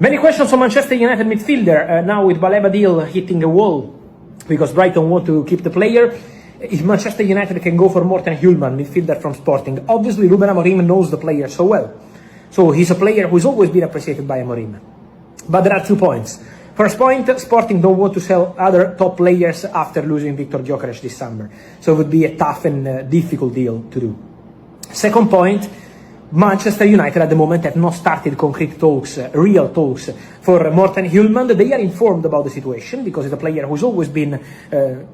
Many questions on Manchester United midfielder, now with Baleba deal hitting a wall because Brighton want to keep the player. If Manchester United can go for Morten Hjulmand, midfielder from Sporting, obviously Ruben Amorim knows the player so well. So he's a player who's always been appreciated by Amorim. But there are 2 points. First point, Sporting don't want to sell other top players after losing Viktor Gyökeres this summer. So it would be a tough and difficult deal to do. Second point, Manchester United at the moment have not started concrete talks, real talks for Morten Hjulmand. They are informed about the situation because it's a player who's always been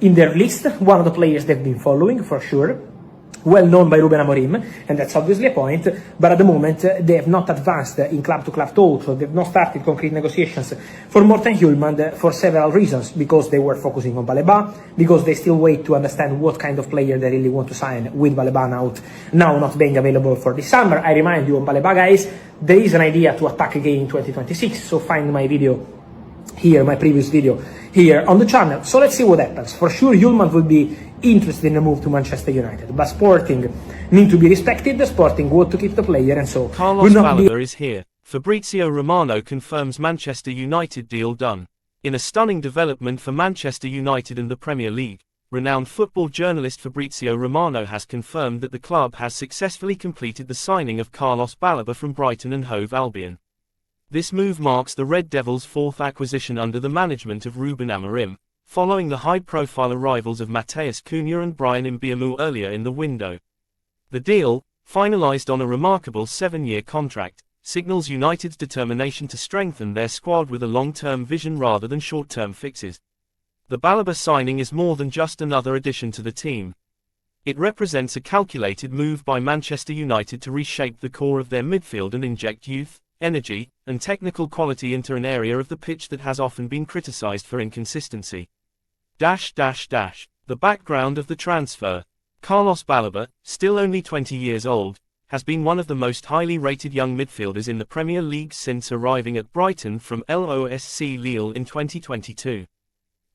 in their list, one of the players they've been following for sure, well known by Ruben Amorim, and that's obviously a point, but at the moment they have not advanced in club-to-club talks, or they've not started concrete negotiations for Morten Hjulmand for several reasons, because they were focusing on Baleba, because they still wait to understand what kind of player they really want to sign with Baleba now not being available for this summer. I remind you on Baleba, guys, there is an idea to attack again in 2026, so find my video here, my previous video here on the channel. So let's see what happens. For sure, Hjulmand will be interested in a move to Manchester United, but Sporting need to be respected. Sporting want to keep the player, and so Carlos Baleba is here. Fabrizio Romano confirms Manchester United deal done. In a stunning development for Manchester United and the Premier League, renowned football journalist Fabrizio Romano has confirmed that the club has successfully completed the signing of Carlos Baleba from Brighton and Hove Albion. This move marks the Red Devils' 4th acquisition under the management of Ruben Amorim, following the high-profile arrivals of Matheus Cunha and Bryan Mbeumo earlier in the window. The deal, finalised on a remarkable 7-year contract, signals United's determination to strengthen their squad with a long-term vision rather than short-term fixes. The Baleba signing is more than just another addition to the team. It represents a calculated move by Manchester United to reshape the core of their midfield and inject youth, energy, and technical quality into an area of the pitch that has often been criticised for inconsistency. The background of the transfer. Carlos Baleba, still only 20 years old, has been one of the most highly rated young midfielders in the Premier League since arriving at Brighton from LOSC Lille in 2022.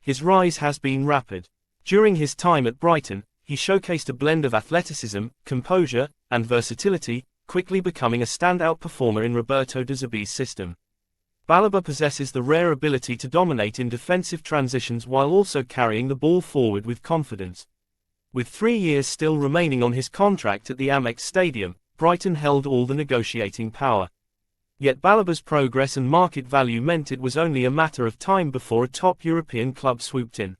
His rise has been rapid. During his time at Brighton, he showcased a blend of athleticism, composure, and versatility, quickly becoming a standout performer in Roberto De Zerbi's system. Baleba possesses the rare ability to dominate in defensive transitions while also carrying the ball forward with confidence. With 3 years still remaining on his contract at the Amex Stadium, Brighton held all the negotiating power. Yet Baleba's progress and market value meant it was only a matter of time before a top European club swooped in.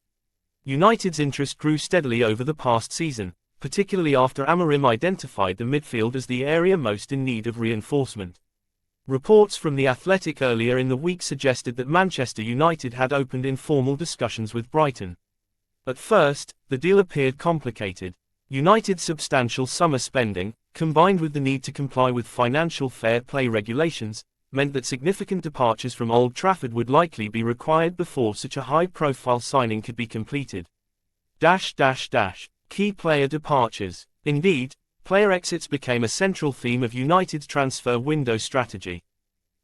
United's interest grew steadily over the past season, particularly after Amorim identified the midfield as the area most in need of reinforcement. Reports from The Athletic earlier in the week suggested that Manchester United had opened informal discussions with Brighton. At first, the deal appeared complicated. United's substantial summer spending, combined with the need to comply with financial fair play regulations, meant that significant departures from Old Trafford would likely be required before such a high-profile signing could be completed. Key player departures. Indeed, player exits became a central theme of United's transfer window strategy.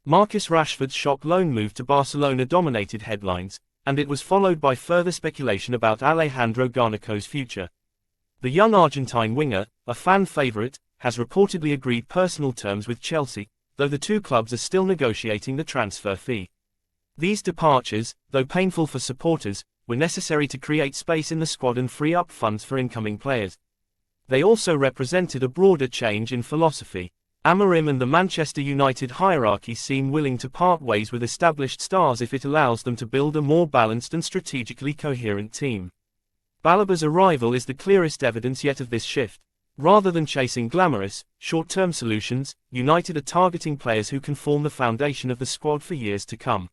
Marcus Rashford's shock loan move to Barcelona dominated headlines, and it was followed by further speculation about Alejandro Garnacho's future. The young Argentine winger, a fan favourite, has reportedly agreed personal terms with Chelsea, though the two clubs are still negotiating the transfer fee. These departures, though painful for supporters, were necessary to create space in the squad and free up funds for incoming players. They also represented a broader change in philosophy. Amorim and the Manchester United hierarchy seem willing to part ways with established stars if it allows them to build a more balanced and strategically coherent team. Baleba's arrival is the clearest evidence yet of this shift. Rather than chasing glamorous, short-term solutions, United are targeting players who can form the foundation of the squad for years to come.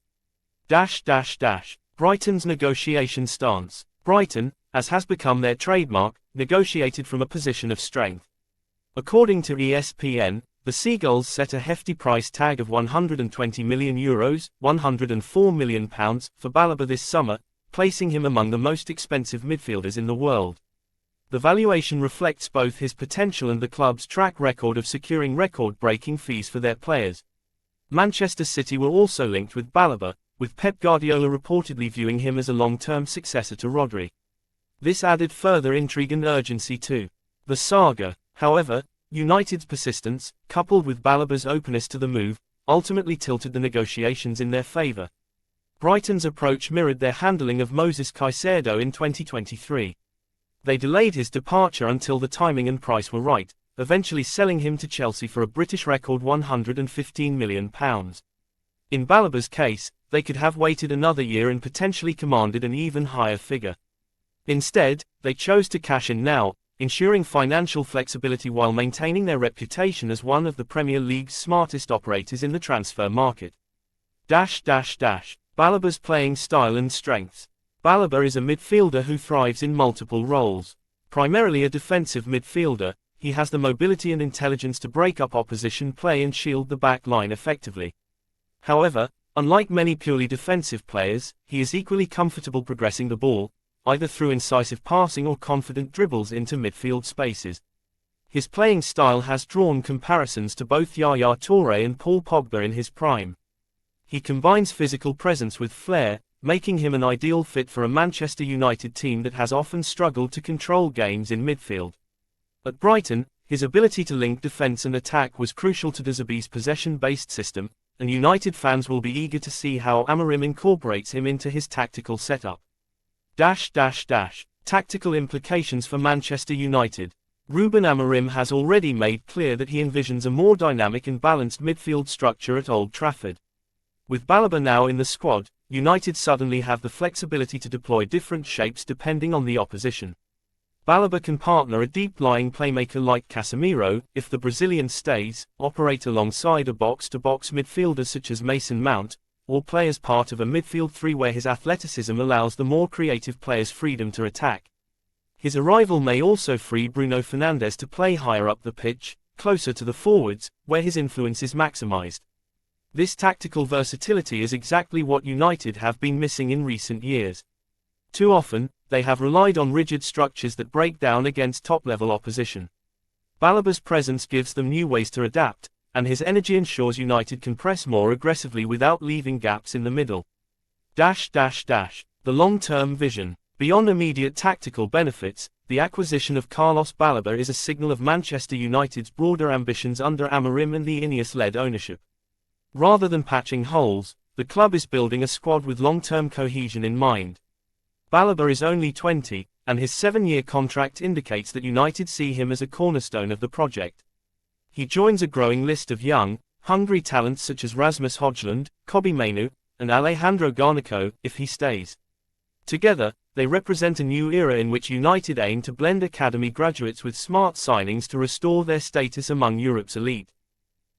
Brighton's negotiation stance. Brighton, as has become their trademark, negotiated from a position of strength. According to ESPN, the Seagulls set a hefty price tag of €120 million, £104 million, for Baleba this summer, placing him among the most expensive midfielders in the world. The valuation reflects both his potential and the club's track record of securing record-breaking fees for their players. Manchester City were also linked with Baleba, with Pep Guardiola reportedly viewing him as a long-term successor to Rodri. This added further intrigue and urgency to the saga. However, United's persistence, coupled with Baleba's openness to the move, ultimately tilted the negotiations in their favour. Brighton's approach mirrored their handling of Moses Caicedo in 2023. They delayed his departure until the timing and price were right, eventually selling him to Chelsea for a British record £115 million. In Baleba's case, they could have waited another year and potentially commanded an even higher figure. Instead, they chose to cash in now, ensuring financial flexibility while maintaining their reputation as one of the Premier League's smartest operators in the transfer market. Baleba's playing style and strengths. Baleba is a midfielder who thrives in multiple roles. Primarily a defensive midfielder, he has the mobility and intelligence to break up opposition play and shield the back line effectively. However, unlike many purely defensive players, he is equally comfortable progressing the ball, either through incisive passing or confident dribbles into midfield spaces. His playing style has drawn comparisons to both Yaya Touré and Paul Pogba in his prime. He combines physical presence with flair, making him an ideal fit for a Manchester United team that has often struggled to control games in midfield. At Brighton, his ability to link defence and attack was crucial to De Zerbi's possession-based system, and United fans will be eager to see how Amorim incorporates him into his tactical setup. Tactical implications for Manchester United. Ruben Amorim has already made clear that he envisions a more dynamic and balanced midfield structure at Old Trafford. With Baleba now in the squad, United suddenly have the flexibility to deploy different shapes depending on the opposition. Baleba can partner a deep-lying playmaker like Casemiro, if the Brazilian stays, operate alongside a box-to-box midfielder such as Mason Mount, or play as part of a midfield three where his athleticism allows the more creative players freedom to attack. His arrival may also free Bruno Fernandes to play higher up the pitch, closer to the forwards, where his influence is maximised. This tactical versatility is exactly what United have been missing in recent years. Too often, they have relied on rigid structures that break down against top-level opposition. Baleba's presence gives them new ways to adapt, and his energy ensures United can press more aggressively without leaving gaps in the middle. The long-term vision. Beyond immediate tactical benefits, the acquisition of Carlos Baleba is a signal of Manchester United's broader ambitions under Amorim and the Ineos-led ownership. Rather than patching holes, the club is building a squad with long-term cohesion in mind. Baleba is only 20, and his 7-year contract indicates that United see him as a cornerstone of the project. He joins a growing list of young, hungry talents such as Rasmus Højlund, Kobbie Mainoo, and Alejandro Garnacho, if he stays. Together, they represent a new era in which United aim to blend academy graduates with smart signings to restore their status among Europe's elite.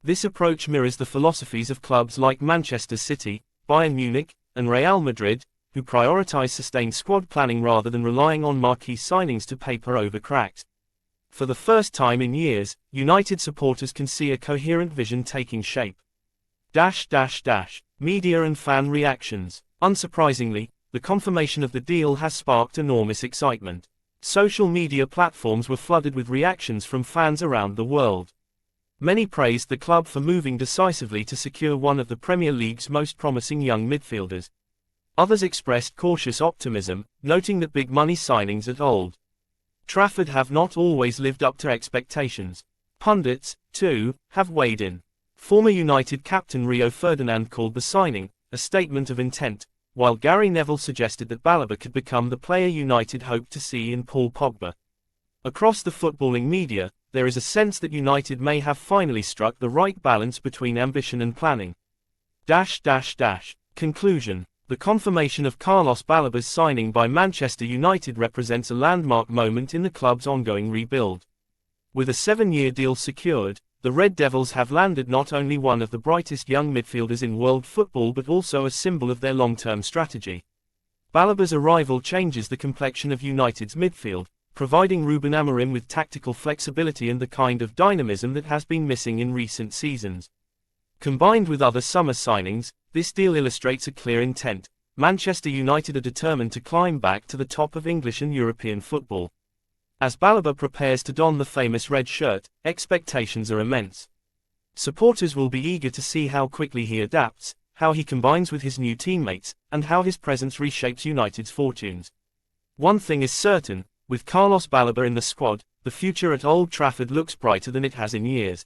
This approach mirrors the philosophies of clubs like Manchester City, Bayern Munich, and Real Madrid, who prioritize sustained squad planning rather than relying on marquee signings to paper over cracks. For the first time in years, United supporters can see a coherent vision taking shape. Media and fan reactions. Unsurprisingly, the confirmation of the deal has sparked enormous excitement. Social media platforms were flooded with reactions from fans around the world. Many praised the club for moving decisively to secure one of the Premier League's most promising young midfielders. Others expressed cautious optimism, noting that big money signings at Old Trafford have not always lived up to expectations. Pundits, too, have weighed in. Former United captain Rio Ferdinand called the signing a statement of intent, while Gary Neville suggested that Baleba could become the player United hoped to see in Paul Pogba. Across the footballing media, there is a sense that United may have finally struck the right balance between ambition and planning. Conclusion. The confirmation of Carlos Baleba's signing by Manchester United represents a landmark moment in the club's ongoing rebuild. With a 7-year deal secured, the Red Devils have landed not only one of the brightest young midfielders in world football but also a symbol of their long-term strategy. Baleba's arrival changes the complexion of United's midfield, providing Ruben Amorim with tactical flexibility and the kind of dynamism that has been missing in recent seasons. Combined with other summer signings, this deal illustrates a clear intent. Manchester United are determined to climb back to the top of English and European football. As Baleba prepares to don the famous red shirt, expectations are immense. Supporters will be eager to see how quickly he adapts, how he combines with his new teammates, and how his presence reshapes United's fortunes. One thing is certain, with Carlos Baleba in the squad, the future at Old Trafford looks brighter than it has in years.